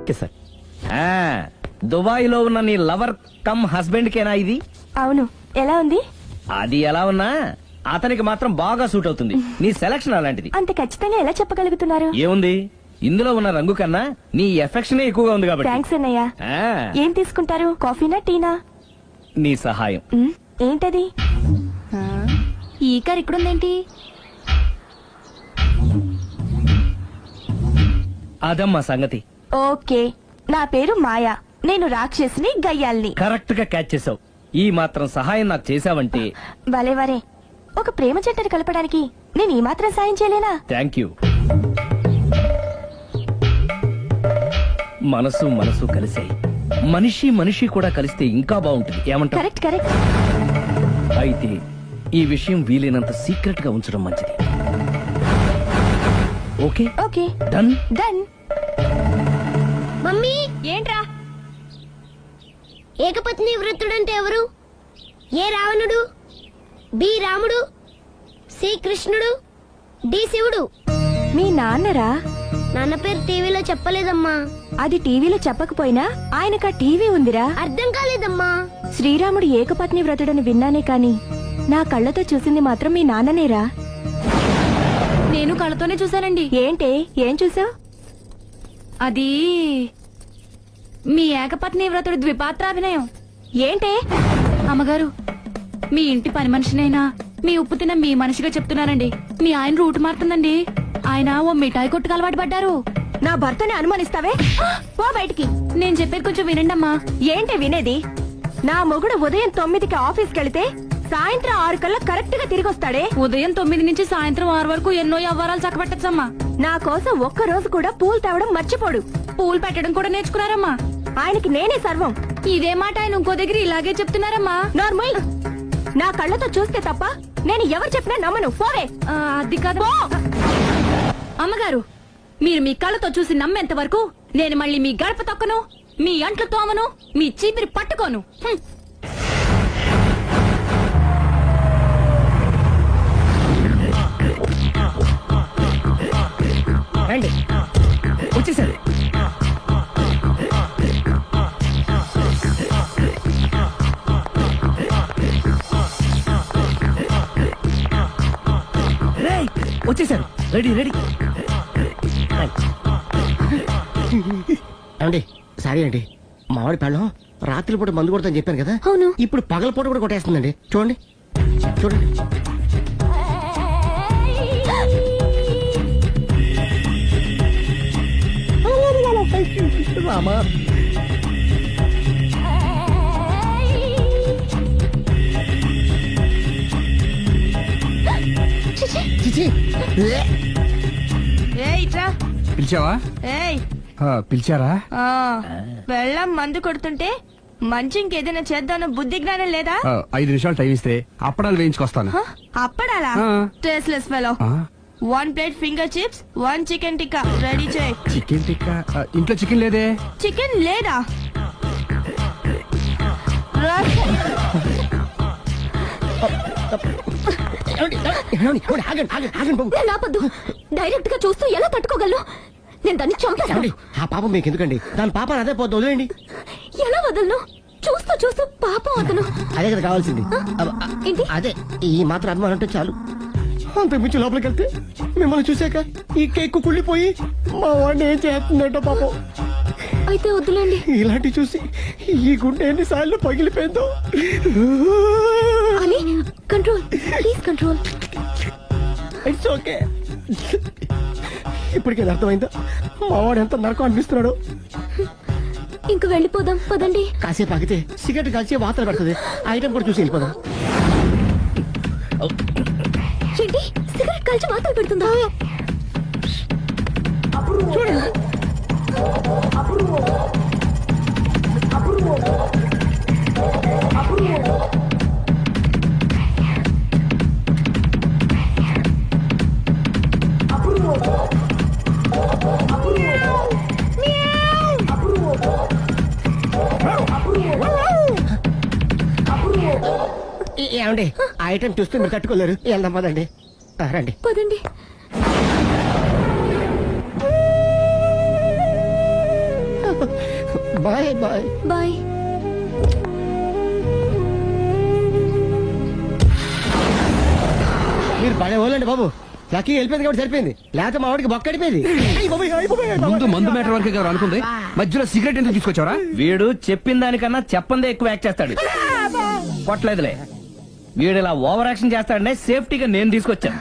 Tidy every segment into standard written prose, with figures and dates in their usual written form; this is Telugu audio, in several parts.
Okay sir. దుబాయ్ లో ఉన్న నీ లవర్ కమ్ హస్బెండ్ కేనా ఇది? అవును. ఎలా ఉంది? అది ఎలా ఉన్నా అతనికి మాత్రం బాగా సూట్ అవుతుంది. నీ సెలక్షన్ అలాంటిది. అంత ఖచ్చితంగా ఎలా చెప్పగలుగుతున్నారు? ఏముంది, ఇందులో ఉన్న రంగు కన్నా నీ ఎఫెక్షన్ ఎక్కువగా ఉంది కాబట్టి. థ్యాంక్స్ అన్నయ్య. ఆ, ఏం తీసుకుంటారు, కాఫీనా టీనా? నీ సహాయం. ఏంటది? ఈ కార్ ఇక్కడుందేంటి? అదమ్మా సంగతి. ఓకే, నా పేరు మాయా. నేను రాక్షసిని, గయ్యాల్ని. కరెక్ట్ గా క్యాచ్ చేసావు. ఈ మాత్రం సహాయం నాకు చేసావంటే. వలే వరే, ఒక ప్రేమ జంటని కలపడానికి నేను ఈ మాత్రం సాయం చేయలేనా? Thank you. మనసు మనసు కలిసాయి, మనిషి మనిషి కూడా కలిస్తే ఇంకా బాగుంటుంది. ఏమంటావు? Correct correct. అయితే ఈ విషయం వీలైనంత సీక్రెట్ గా ఉంచడం మంచిది. Okay okay, done. Done. Mummy, ఏంట్రా? ఏకపత్ని వృత్తుడంటే ఎవరు? ఏ రావణుడు, బి రాముడు, సి కృష్ణుడు, డి శివుడు. మీ నాన్నరా? నాన్న పేరు టీవీలో చెప్పలేదమ్మా. అది టీవీలో చెప్పకపోయినా ఆయనకా టీవీ ఉందిరా. అర్థం కాలేదమ్మా. శ్రీరాముడు ఏకపత్ని వ్రతుడని విన్నానే కాని నా కళ్ళతో చూసింది మాత్రం మీ నాన్ననేరా. నేను కళ్ళతోనే చూశానండి. ఏంటే, ఏం చూసావ్? అది మీ ఏకపత్ని వ్రతుడి ద్విపాత్రాభినయం. ఏంటే? అమ్మగారు, మీ ఇంటి పని మనిషినైనా మీ ఉప్పు తిన్న మీ మనిషిగా చెప్తున్నానండి. మీ ఆయన రూట్ మారుతుందండి. ఆయన ఓ మిఠాయి కొట్టుకు అలవాటు పడ్డారు. నా భర్తని అనుమానిస్తావే? పో బయటికి. నేను చెప్పేది కొంచెం వినండి అమ్మా. ఏంటి వినేది? నా మొగుడు ఉదయం 9కి ఆఫీస్కి వెళితే సాయంత్రం 6 కల్లా కరెక్ట్ గా తిరిగి వస్తాడే. ఉదయం 9 నుంచి సాయంత్రం 6 వరకు ఎన్నో వ్యవహారాలు చక్కబెట్టచ్చమ్మా. నా కోసం ఒక్క రోజు కూడా పూలు తేవడం మర్చిపోడు. పూలు పెట్టడం కూడా నేర్చుకున్నారమ్మా. ఆయనకి నేనే సర్వం. ఇదే మాట ఆయన ఇంకో దగ్గర ఇలాగే చెప్తున్నారమ్మా. నార్మల్. నా కళ్ళతో చూస్తే తప్ప నేను ఎవరు చెప్పినా నమ్మను. పోవే. అది కాదు అమ్మగారు, మీరు మీ కళ్ళతో చూసి నమ్మేంత వరకు నేను మళ్ళీ మీ గడప తొక్కను, మీ అంట్లు తోమను, మీ చీపిరి పట్టుకోను. రండి, వచ్చేసారు. వచ్చేసారు. Ready ready. ఏమండి, సారీ అండి, మామిడి పెళ్ళం రాత్రిపూట మందు కొడతాను చెప్పాను కదా. అవును. ఇప్పుడు పగలపూట కూడా కొట్టేస్తుందండి. చూడండి చూడండి. రామా, చిచి. పిలిచావా? పిలిచారా? వెళ్ళం మందు కొడుతుంటే మంచి ఇంకేదైనా చేద్దామన్న బుద్ధి జ్ఞానం లేదా? 5 నిమిషాలు టైం ఇస్తే అప్పడాలు వేయించుకొస్తాను. అప్పడాలా? Tasteless fellow. 1 plate finger chips, 1 chicken tikka ready చేయి. చికెన్ టిక్కా? ఇంట్లో చికెన్ లేదే. చికెన్ లేదా? లాపద్దు, డైరెక్ట్ గా చూస్తూ ఎలా తట్టుకోగలను? నేను దాన్ని చంపాను. ఆ పాపం మీకు ఎందుకండి? దాని పాప అదే పోతుంది, వదిలేండి. ఎలా వదలను? చూస్తూ చూస్తూ పాపం అతను. అదే కదా కావాల్సింది. ఏంటి? అదే, ఈ మాత్రం అభిమానం అంటే చాలు. అంతకుమించి లోపలికి వెళ్తే మిమ్మల్ని చూసాక ఈ కేక్ కుళ్ళిపోయి మా వాడిని ఏం చేస్తుందంట పాపం. అయితే వద్దులేండి. ఇలాంటి చూసి ఈ గుండె ఎన్నిసార్లు పగిలిపోయిందో. అని control, please control. It's okay. ఇప్పటికే అర్థమైందా మా వాడు ఎంత నరకం అనిపిస్తున్నాడు? ఇంక వెళ్ళిపోదాం పదండి. కాసేపు ఆగితే సిగరెట్ కాల్చి వాతలు పడుతుంది. ఐటమ్ కూడా చూసి వెళ్ళిపోదాం. ఏంటి, సిగరెట్ కాల్చి వాతలు పెడుతుందా? చూడండి. ఏమండి, ఆ ఐటమ్ చూస్తే మీరు తట్టుకోలేరు. వెళ్దాం పదండి. రండి పదండి. Bye bye. బాయ్. మీరు పడే వాళ్ళండి బాబు. లక్కీ వెళ్ళిపోయింది కాబట్టి సరిపోయింది, లేకపోతే మా వాడికి బొక్క అడిపోయింది. ముందు మందు మ్యాటర్ వరకే కదా అనుకుంది, మధ్యలో సిగరెట్ ఎందుకు తీసుకొచ్చావరా? వీడు చెప్పిన దానికన్నా చెప్పందే ఎక్కువ యాక్ట్ చేస్తాడు. కొట్టలేదులే, వీడు ఇలా ఓవర్ యాక్షన్ చేస్తాడనే సేఫ్టీగా నేను తీసుకొచ్చాను.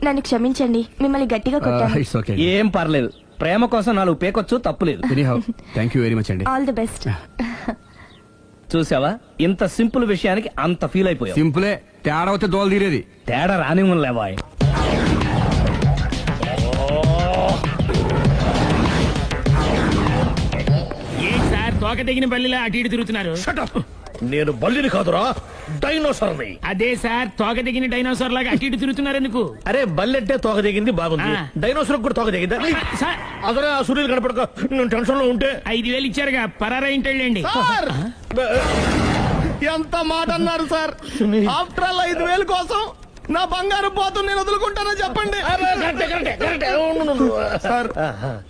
నన్ను క్షమించండి, మిమ్మల్ని గట్టిగా కొట్టాను. It's okay. ఏం పర్లేదు, ప్రేమ కోసం 4 పేకొచ్చు, తప్పులేదు. Anyhow thank you very much అండి. All the best. చూసావా, ఇంత సింపుల్ విషయానికి అంత ఫీల్ అయిపోయావు. సింపులే, తేడా అవుతే దోలు తీరేది. తేడా రాని లేవాయ్. ఏంటి సార్ తోక తెగిన బల్లిలా అటు ఇటు తిరుగుతున్నారు? నేను బల్లిని కాదురా, డైనోసార్ని. అదే సార్ తోక తెగిన డైనోసార్ లాగా అటు ఇటు తిరుగుతున్నారు ఎందుకు? అరే బల్లెట్టే తోక దిగింది బాగుంది, ఆ. డైనోసార్ కూడా తోక దిగిందా? సార్ అదరే ఆ సూర్యులు కనపడక నేను టెన్షన్ లో ఉంటే 5,000 ఇచ్చారుగా, పరారా ఇంటండి. ఎంత మాట అన్నారు సార్? ఆఫ్టర్ ఆల్ 5,000 కోసం నా బంగారు పోతు నేను వదులుకుంటానో చెప్పండి సార్.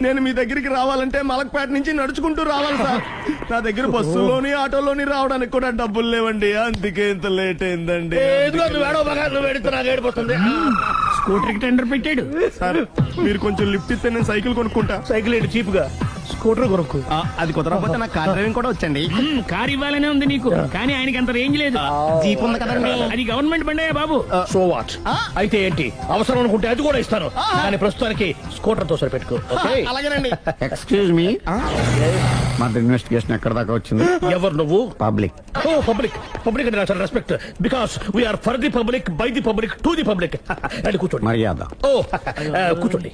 నేను మీ దగ్గరికి రావాలంటే మలక్పేట నుంచి నడుచుకుంటూ రావాలి సార్. నా దగ్గర బస్సులోని ఆటోలోని రావడానికి కూడా డబ్బులు లేవండి, అందుకే ఇంత లేట్ అయిందండి. నువ్వు వెడితే నాకు ఏడిపోతుంది. స్కూటర్ కి టెండర్ పెట్టాడు. సార్ మీరు కొంచెం లిఫ్ట్ ఇస్తే నేను సైకిల్ కొనుక్కుంటా. సైకిల్ ఏంటి చీప్ గా, స్కూటర్ కొరకు. అది కుదరకపోతే నాకు కార్ డ్రైవింగ్ కూడా వచ్చండి. కారు ఇవ్వాలనే ఉంది నీకు, కానీ ఆయనకి అంత రేంజ్ లేదు. జీప్ ఉంది కదండి. అది గవర్నమెంట్ బండయా బాబు. So what? అయితే ఏంటి, అవసరం అనుకుంటే అది కూడా ఇస్తాను, కానీ ప్రస్తుతానికి స్కూటర్ తో సరిపెట్టుకో. ఓకే? అలాగేనండి. ఎక్స్క్యూజ్ మీ, మా ఇన్వెస్టిగేషన్ ఎక్కడ దాకా వచ్చింది? ఎవరు నువ్వు? పబ్లిక్. ఓ పబ్లిక్. పబ్లిక్ అంటే నాకు respect, because we are for the public, by the public, to the public. అది కూర్చోండి. మర్యాద. ఓ కూర్చోండి.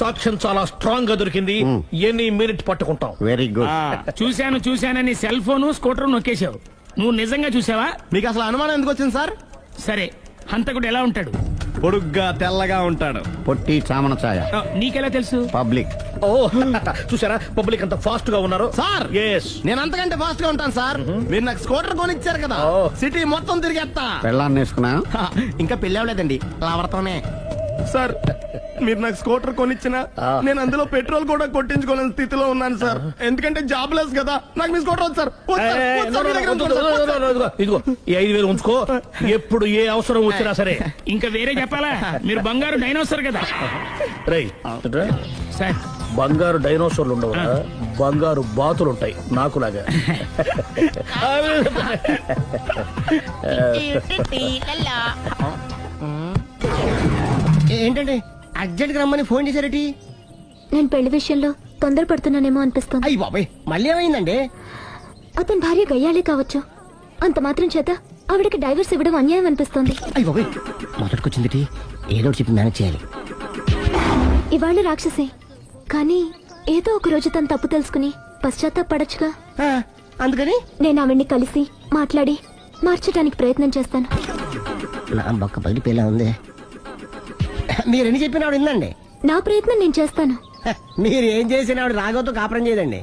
సాక్ష్యం చాలా స్ట్రాంగ్ గా దొరికింది, ఎన్ని మినిట్ పట్టుకుంటాం. Very good. చూశానని సెల్ ఫోను స్కూటర్ నొక్కేశావు. నువ్వు నిజంగా చూసావా? మీకు అసలు అనుమానం ఎందుకు వచ్చింది సార్? సరే, హంతకుడు ఎలా ఉంటాడు? పొడుగ్గా తెల్లగా ఉంటాడు. పొట్టి చామన ఛాయ. నీకెలా తెలుసు? పబ్లిక్. ఓ చూసారా పబ్లిక్ అంత ఫాస్ట్ గా ఉన్నారు. సార్ ఎస్, నేను అంతకంటే ఫాస్ట్ గా ఉంటాను సార్. మీరు నాకు స్కూటర్ కొనిచ్చారు కదా, సిటీ మొత్తం తిరిగేస్తా. పెళ్ళాన్ని వేసుకున్నా? ఇంకా పెళ్లి అవ్వలేదండి, లావడతానే. సార్ మీరు నాకు స్కూటర్ కొనిచ్చిన నేను అందులో పెట్రోల్ కూడా కొట్టించుకోలేని స్థితిలో ఉన్నాను సార్. ఎందుకంటే జాబ్ లెస్ కదా, నాకు మీ స్కూటర్ వద్దు సార్. ఇదిగో ఈ 5,000 ఉంచుకో, ఎప్పుడు ఏ అవసరం వచ్చినా సరే. ఇంకా వేరే చెప్పాలా? మీరు బంగారు డైనోసార్ కదా. రై సార్ బంగారు డైనోసార్లు ఉండవు, బంగారు బాతులు ఉంటాయి నాకులాగా. ఏంటండి అర్జెంట్ గా రమ్మని ఫోన్ చేశారటి? నేను పెళ్లి విషయంలో తొందరపడుతున్నానేమో అనిపిస్తుంది. అయ్యి బాబాయ్, మళ్ళీ ఏమైందండి? అతని భార్య గయ్యాలే కావచ్చు, అంత మాత్రం చేత ఆవిడకి డైవర్స్ ఇవ్వడం అన్యాయం అనిపిస్తోంది. అయ్యి బాబాయ్, మొదటికొచ్చింది ఏదో ఒకటి చెప్పి మేనేజ్ చేయాలి. ఇవాళ రాక్షసే, కానీ ఏదో ఒక రోజు తను తప్పు తెలుసుకుని పశ్చాత్తాపడచ్చుగా. అందుకని నేను ఆవిడ్ని కలిసి మాట్లాడి మార్చడానికి ప్రయత్నం చేస్తాను. నా బొక్క బయట పిల్ల ఉంది. మీరు ఎన్ని చెప్పిన ఆవిడ ఇందండి. నా ప్రయత్నం నేను చేస్తాను. మీరు ఏం చేసిన ఆవిడ రాగోతో కాపురం చేయదండి.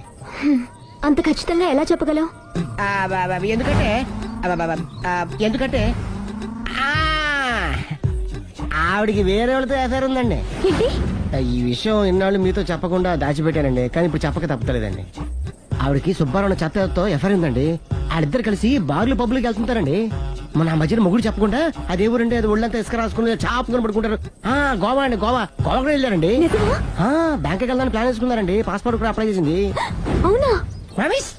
అంత ఖచ్చితంగా ఎలా చెప్పగలవు? ఎందుకంటే ఎందుకంటే ఆవిడికి వేరే వాళ్ళతో ఎఫైర్ ఉందండి. ఏంటి? ఈ విషయం ఇన్నాళ్ళు మీతో చెప్పకుండా దాచిపెట్టానండి, కానీ ఇప్పుడు చెప్పక తప్పలేదండి. ఆవిడకి సుబ్బారావు చెత్తతో ఎఫైర్ ఉందండి. వాళ్ళిద్దరు కలిసి బార్లు పబ్లిక్ వెళ్తుంటారండి. మన మధ్యన మొగుడు చెప్పకుండా అదే ఊరండి, అది ఒళ్ళంతా ఇసుక రాసుకుని చాపుకొని పడుకుంటారు. గోవా అండి, గోవా కూడా వెళ్ళారండి. నిజమా? బ్యాంక్కి వెళ్దాని ప్లాన్ వేసుకున్నారండి. పాస్పోర్ట్ కూడా అప్లై చేసింది. అవునా? రమేష్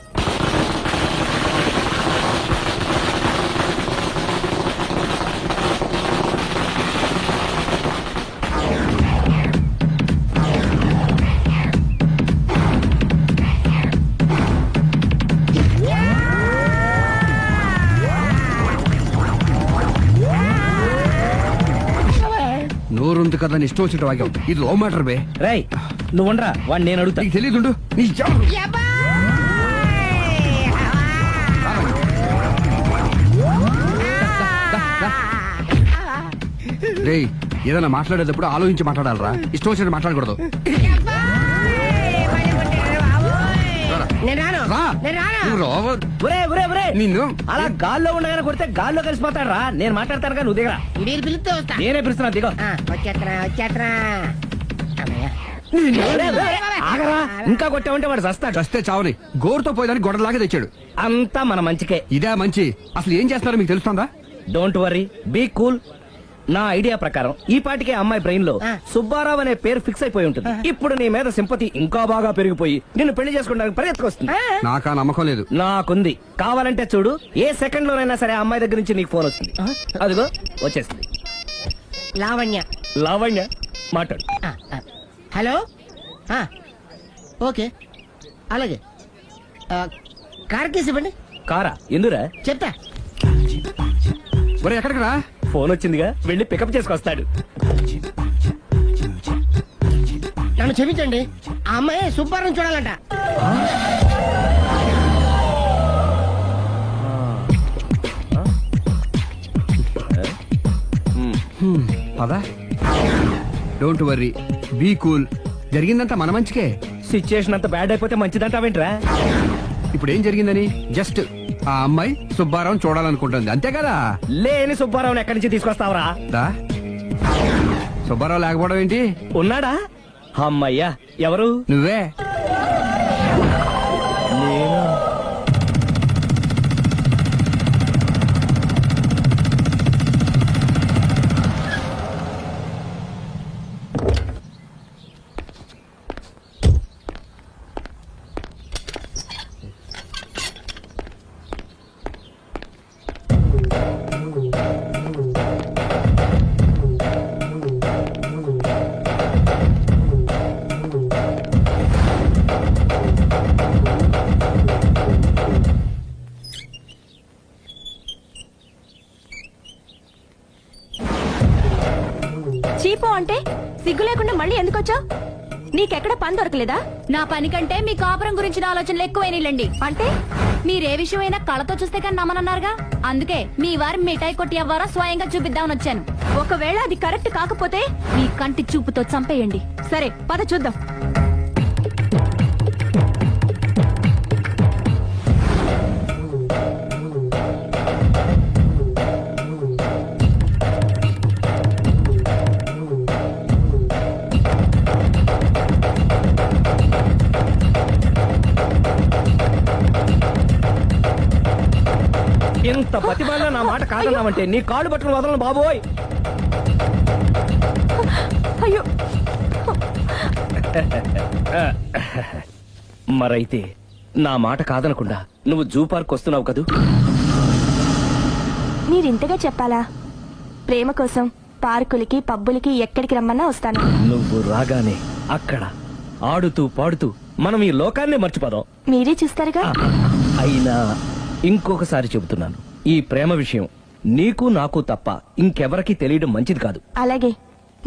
నోరుంది కదా అని ఇష్టం వచ్చినట్టు వాగావు. ఇది లవ్ మ్యాటర్ బే. రై నువ్వు ఉండరా, వాడిని నేను అడుగుతా. నీకు తెలియదుండు. రేయ్, ఏదైనా మాట్లాడేటప్పుడు ఆలోచించి మాట్లాడాలరా, ఇష్టం వచ్చినట్టు మాట్లాడకూడదు. రా. నువ్వు రావ. నిన్ను అలా గాల్లో ఉండగానే కొడితే గాల్లో కలిసిపోతాడు రా. నేను మాట్లాడతాను కానీ నువ్వు దిగరా. మీరు పిలిస్తే వస్తా. నేనే పిలుస్తున్నా, దిగో. వచ్చేస్తున్నా. ఆగరా, ఇంకా కొట్టామంటే వాడు చస్తాడు. చస్తే చావని గోరుతో పోయేదాన్ని గొడవలాగా తెచ్చాడు. అంతా మన మంచికే. ఇదే మంచి. అసలు ఏం చేస్తారో మీకు తెలుస్తుందా? Don't worry, be cool. నా ఐడియా ప్రకారం ఈ పాటికే అమ్మాయి బ్రెయిన్ లో సుబ్బారావు అనే పేరు ఫిక్స్ అయిపోయి ఉంటుంది. ఇప్పుడు నీ మీద సింపతి ఇంకా బాగా పెరిగిపోయి నిన్ను పెళ్లి చేసుకోవడానికి పరిగెత్తుకొస్తుంది. నాకా నమ్మకం లేదు. నాకుంది. కావాలంటే చూడు, ఏ సెకండ్ లోనైనా సరే ఆ అమ్మాయి దగ్గర నుంచి నీకు ఫోన్ వస్తుంది. అదిగో వచ్చేస్తుంది. లావణ్య. లావణ్య మాట్లాడు. హలో. ఓకే, అలాగే. కార్ కేసు ఇవ్వండి. కారా? ఎందురా? చెప్తా. ఒరే ఎక్కడికి రా? ఫోన్ వచ్చిందిగా, వెళ్ళి పికప్ చేసుకొస్తాడు. నన్ను క్షమించండి, ఆ అమ్మాయి సుబ్బారం చూడాలంట. పదా. Don't worry, be cool. జరిగిందంతా మన మంచికే. సిచ్యుయేషన్ అంత బ్యాడ్ అయిపోతే మంచిదంటావేంట్రా? ఇప్పుడు ఏం జరిగిందని జస్ట్ ఆ అమ్మాయి సుబ్బారావు చూడాలనుకుంటుంది, అంతే కదా. లేని సుబ్బారావుని ఎక్కడి నుంచి తీసుకొస్తావరా? దా. సుబ్బారావు లేకపోవడం ఏంటి? ఉన్నాడా? అమ్మయ్యా, ఎవరు? నువ్వే. చీపో అంటే సిగ్గు లేకుండా మళ్ళీ ఎందుకు వచ్చావు? నీకెక్కడ పని దొరకలేదా? నా పని కంటే మీ కాపురం గురించిన ఆలోచనలు ఎక్కువైనాయిలండి. అంటే మీరే విషయమైనా కళతో చూస్తే కానీ నమ్మనన్నారుగా, అందుకే మీ వారి మిఠాయి కొట్టి అవ్వారా స్వయంగా చూపిద్దామని వచ్చాను. ఒకవేళ అది కరెక్ట్ కాకపోతే మీ కంటి చూపుతో చంపేయండి. సరే పద చూద్దాం. ఇంత ప్రతిభలో నా మాట కాదన్నావంటే నీ కాళ్ళు పట్టుకుని వదలను బాబోయ్. అయ్యో, మరైతే నా మాట కాదనకుండా నువ్వు జూ పార్క్ వస్తున్నావు కదూ? మీరింతగా చెప్పాలా? ప్రేమ కోసం పార్కులకి పబ్బులకి ఎక్కడికి రమ్మన్నా వస్తాను. నువ్వు రాగానే అక్కడ ఆడుతూ పాడుతూ మనం ఈ లోకాన్ని మర్చిపోదాం. మీరే చూస్తారుగా. అయినా ఇంకొకసారి చెబుతున్నాను, ఈ ప్రేమ విషయం నీకు నాకు తప్ప ఇంకెవరికి తెలియడం మంచిది కాదు. అలాగే,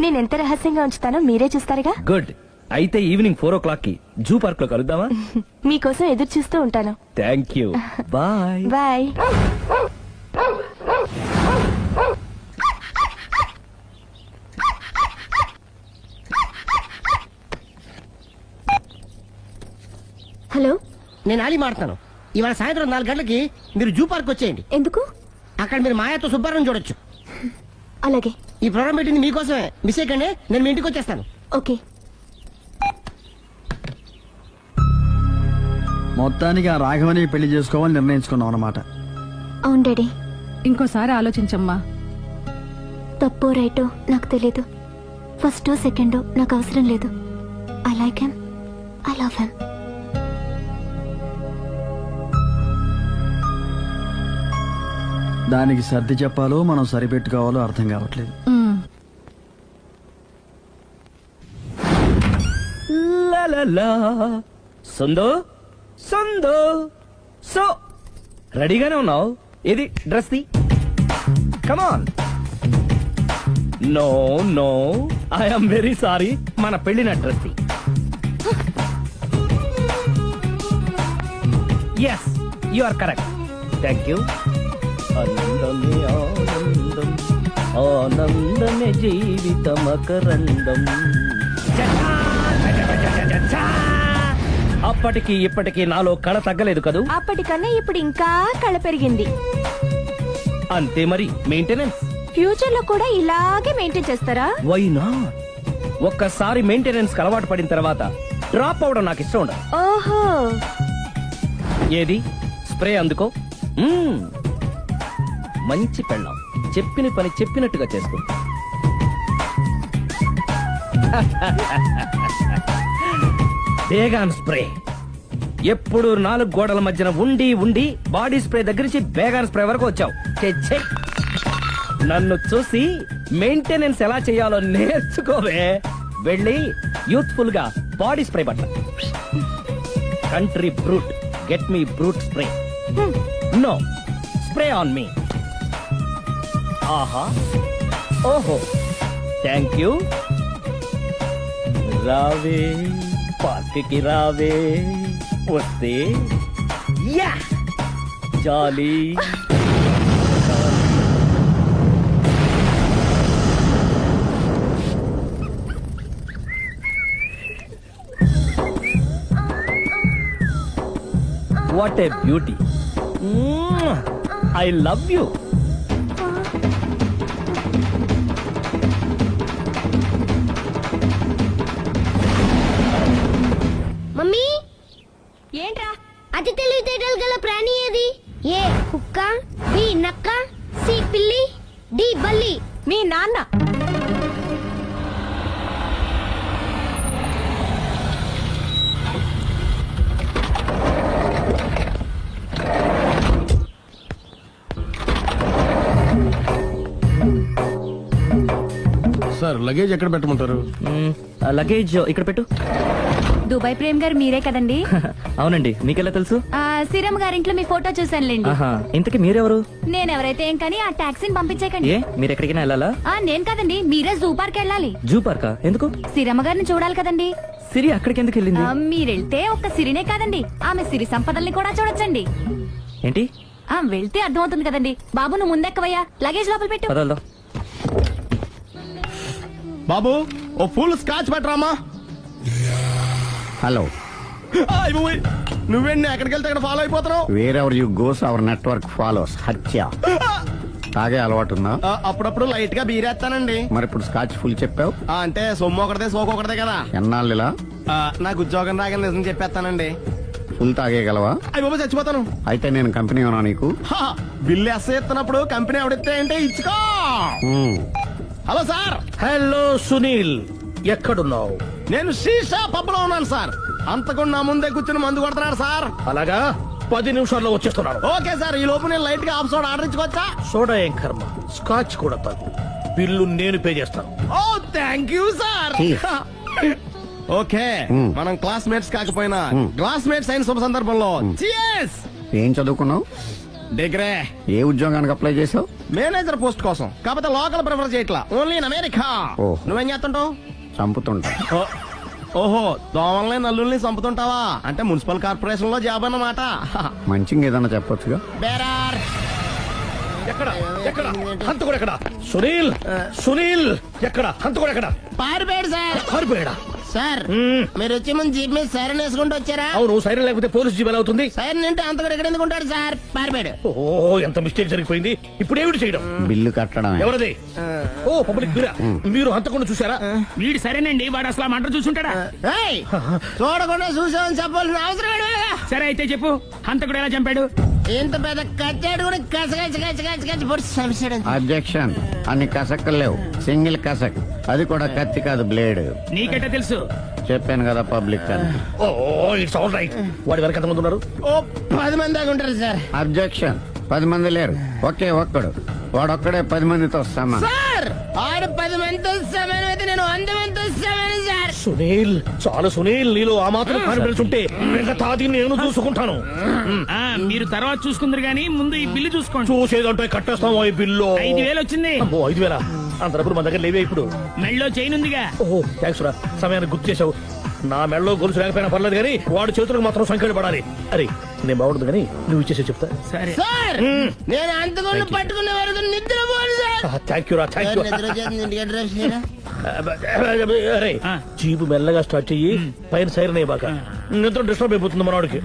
నేనెంత రహస్యంగా ఉంచుతానో మీరే చూస్తారుగా. గుడ్. అయితే ఈవినింగ్ 4 o'clock కి జూ పార్క్ లో కలుద్దామా? మీకోసం ఎదురు చూస్తూ ఉంటాను. Thank you. Bye. Bye. Hello, నేను ఆలి మాడుతున్నాను. ఇవాళ సాయంత్రం 4 గంటలకి మీరు జూ పార్క్ వచ్చేయండి. ఎందుకు? అక్కడ మీరు మాయాతో సుబ్బారం చూడొచ్చు. అలాగే. ఈ ప్రోగ్రామ్ పెట్టింది మీకోసమే. మిస్ అయ్యకండి, నేను మీ ఇంటికి వచ్చేస్తాను. ఓకే. మొత్తానికి ఆ రాఘవని పెళ్లి చేసుకోవాలని నిర్ణయించుకున్నాం అన్నమాట. అవును డాడీ. ఇంకోసారి ఆలోచించమ్మా. తప్పో రైటో నాకు తెలీదు. ఫస్టో సెకండో నాకు అవసరం లేదు. I like him, I love him. దానికి సర్ది చెప్పాలో మనం సరిపెట్టుకోవాలో అర్థం కావట్లేదు. లలలా. సందో సందో సో రెడీగానే ఉన్నావు? ఏది డ్రెస్ ది. Come on. No no, I'm very sorry. మన పెళ్లిన డ్రెస్ ది. Yes, you are correct. Thank you. ఆనందమే ఆనందం, ఆనందమే జీవితమకరందం. అప్పటికి ఇప్పటికి నాలో కళ తగ్గలేదు కదూ? అప్పటికన్నా ఇప్పుడు ఇంకా కళ పెరిగింది. అంతే మరి, మెయింటెనెన్స్. ఫ్యూచర్ లో కూడా ఇలాగే మెయింటైన్ చేస్తారా? Why not? ఒక్కసారి మెయింటెనెన్స్ అలవాటు పడిన తర్వాత డ్రాప్ అవడం నాకు ఇష్టం ఉండదు. ఓహో, ఏది స్ప్రే అందుకో. మంచి పెళ్ళాం, చెప్పిన పని చెప్పినట్టుగా చేసుకో. బేగాన్ స్ప్రే ఎప్పుడు 4 గోడల మధ్యన ఉండి ఉండి బాడీ స్ప్రే దగ్గర నుంచి బేగాన్ స్ప్రే వరకు వచ్చావు. ఛే, ఛే. నన్ను చూసి మెయింటెనెన్స్ ఎలా చేయాలో నేర్చుకోవే. వెళ్ళి యూత్ఫుల్ గా బాడీ స్ప్రే పట్ల. Country Brut, get me Brut spray. No spray on me. ఆహా, ఓహో, థ్యాంక్ యూ. రావే పార్క్కి రావే, వస్తే యా jolly. What a beauty. I love you. Mummy, ఏంట్రా? అతి తెలివితేటలు గల ప్రాణి ఏది? ఏ కుక్క, బి నక్క, సి పిల్లి, డి బల్లి. మీ నాన్న. సార్ లగేజ్ ఎక్కడ పెట్టమంటారు? లగేజ్ ఇక్కడ పెట్టు. దుబాయ్ ప్రేమ్ గారు మీరే కదండి? అవునండి, మీకెలా తెలుసు? శ్రీరామ్ గారింట్లో మీ ఫోటో చూసానులేండి. ఆహా, ఇంతకీ మీరెవరు? నేనెవరైతే ఏం కానీ ఆ టాక్సీని పంపించేకండి. ఏ, మీరు ఎక్కడికైనా వెళ్ళాలా? నేను కదండి, మీరే జూ పార్క్ వెళ్ళాలి. జూ పార్కా? ఎందుకు? శ్రీరమ్మ గారిని చూడాలి కదండి. సిరి అక్కడికి ఎందుకు వెళ్ళింది? మీరెళ్తే ఒక్క సిరినే కాదండి, ఆమె సిరి సంపదల్ని కూడా చూడొచ్చండి. ఏంటి? వెళ్తే అర్థమవుతుంది కదండి. బాబు నువ్వు ముందెక్కవయ్యా, లగేజ్ లోపల పెట్టు. పదల్దా. బాబు ఓ ఫుల్ స్కాచ్ పెట్టరామా. హలో, నువ్వేండి ఎక్కడికి వెళ్తే అక్కడ ఫాలో అయిపోతున్నావు? Wherever you goes our network follows. హత్య. తాగే అలవాటు ఉందా? అప్పుడప్పుడు లైట్ గా బీరేస్తానండి. మరి ఇప్పుడు స్కాచ్ ఫుల్ చెప్పావు. అంటే సొమ్ము ఒకటిదే సోకు ఒకటిదే కదా. ఎన్నాళ్ళు ఇలా? నాకు ఉద్యోగం రాగానే నిజం చెప్పేస్తానండి. ఫుల్ తాగేయగలవా? అయ్యి బాబు చచ్చిపోతాను. అయితే నేను కంపెనీ ఉన్నా నీకు. బిల్లు ఎస్ ఎత్తినప్పుడు కంపెనీ ఎవడితే అంటే ఇచ్చుకో. Hello sir. హలో సునీల్, ఎక్కడున్నావు? నేను శీషా పబ్ లో ఉన్నాను సార్. అంతకుండా నా ముందే కూర్చుని మందు కొడుతున్నాడు సార్. అలాగా, 10 నిమిషాల్లో వచ్చేస్తున్నాను. ఓకే సార్, ఈ లోపు నేను లైట్ గా హాఫ్ సోడా ఆర్డర్ ఇచ్చుకోవచ్చా? సోడా ఏం కర్మ, స్కాచ్ కూడా తాగు. బిల్లు నేను పే చేస్తాను. ఓ థ్యాంక్ యూ సార్. ఓకే, మనం క్లాస్మేట్స్ కాకపోయినా క్లాస్మేట్స్ అయిన శుభ సందర్భంలో cheers. ఏం చదువుకున్నావు? డిగ్రీ. ఏ ఉద్యోగానికి అప్లై చేసావు? మేనేజర్ పోస్ట్ కోసం. కాకపోతే లోకల్ ప్రిఫర్ చేయట్లా, ఓన్లీ ఇన్ అమెరికా. నువ్వేం చేస్తుంటావు? చంపుతుంటా. ఓహో, దోమల్ని నల్లుల్ని చంపుతుంటావా? అంటే మున్సిపల్ కార్పొరేషన్ లో జాబ్ అన్నమాట. మంచిగా ఏదన్నా చెప్పొచ్చుగా. బేరార్. ఎక్కడ ఎక్కడ హంతకుడు ఎక్కడ? సునీల్, సునీల్ ఎక్కడ? హంతకుడు ఎక్కడ? పారిపోయాడు సార్. పారిపోయాడా? సార్ మీరు వచ్చే ముందు జీప్ మీద సైరన్ వేసుకుంటూ వచ్చారా? అవును, సైరన్ లేకపోతే పోలీస్ జీవన్ అవుతుంది. సైరన్ అంటే అంతకుడు ఎక్కడ ఎందుకు ఉంటాడు సార్? పారిపోయాడు. ఓ ఎంత మిస్టేక్ జరిగిపోయింది. ఇప్పుడు ఏమిటి చేయడం? బిల్లు కట్టడం. ఎవరది? ఓ పబ్లిక్ మీరా? మీరు హంతకుండా చూసారా? వీడు సరేనండి, వాడు అసలు ఆ మంట చూసుంటాడా? ఏయ్, చూడకుండా చూసామని చెప్పాల్సిన అవసరం లేదు. సరే అయితే చెప్పు, హంతకుడు ఎలా చంపాడు? ఇంత పెద్ద కచ్చాడు కూడా కచ్చ పొడి సమస్య. అబ్జెక్షన్. అన్ని కసక్కలు లేవు, సింగిల్ కసక్. అది కూడా కత్తి కాదు, బ్లేడ్. నీకెట్టా తెలుసు? చెప్పాను కదా పబ్లిక్ అని. Oh it's all right. వాడి వరకు ఎంతమంది ఉన్నారు? ఓ 10 మంది దాకా ఉంటారు సార్. అబ్జెక్షన్. 10 మంది లేరు, ఒకే ఒక్కడు. వాడొక్కడే 10 మందితో సమానం. సార్ ఆరు 10 మందితో సమానం అయితే నేను 100 మందితో సమానం సార్. సునీల్, చాలు సునీల్, నీలో ఆ మాత్రం కాన్ఫిడెన్స్ ఉంటే తాది నేను చూసుకుంటాను. మీరు తర్వాత చూసుకుందరు గానీ ముందు ఈ బిల్లు చూసుకోండి. చూసేదంటే కట్టేస్తాం. ఈ బిల్లు 5,000 వచ్చింది. 5,000? అంత డబ్బులు మన దగ్గర లేవే ఇప్పుడు. మెళ్ళో చైన్ ఉందిగా. ఓహో థ్యాంక్స్ రా, సమయానికి గుర్తు చేసావు. నా మెడలో గొలుసు లేకపోయినా పర్లేదు కానీ వాడి చేతులకు మాత్రం సంఖ్యలు పడాలి. అరే నేను బాగుంటుంది కానీ నువ్వు ఇచ్చేసి చెప్తా. సరే సార్ నేను అంతకుండా పట్టుకునే వరకు నిద్రపోను సార్. థ్యాంక్ యూ రా, థ్యాంక్ యూ. నిద్ర చేస్తుంది, ఇంటికి అడ్రస్ చేయరా? అరే జీపు మెల్లగా స్టార్ట్ చెయ్యి, పైన సైరన్ అయ్యాక నిద్ర డిస్టర్బ్ అయిపోతుంది మనవాడికి.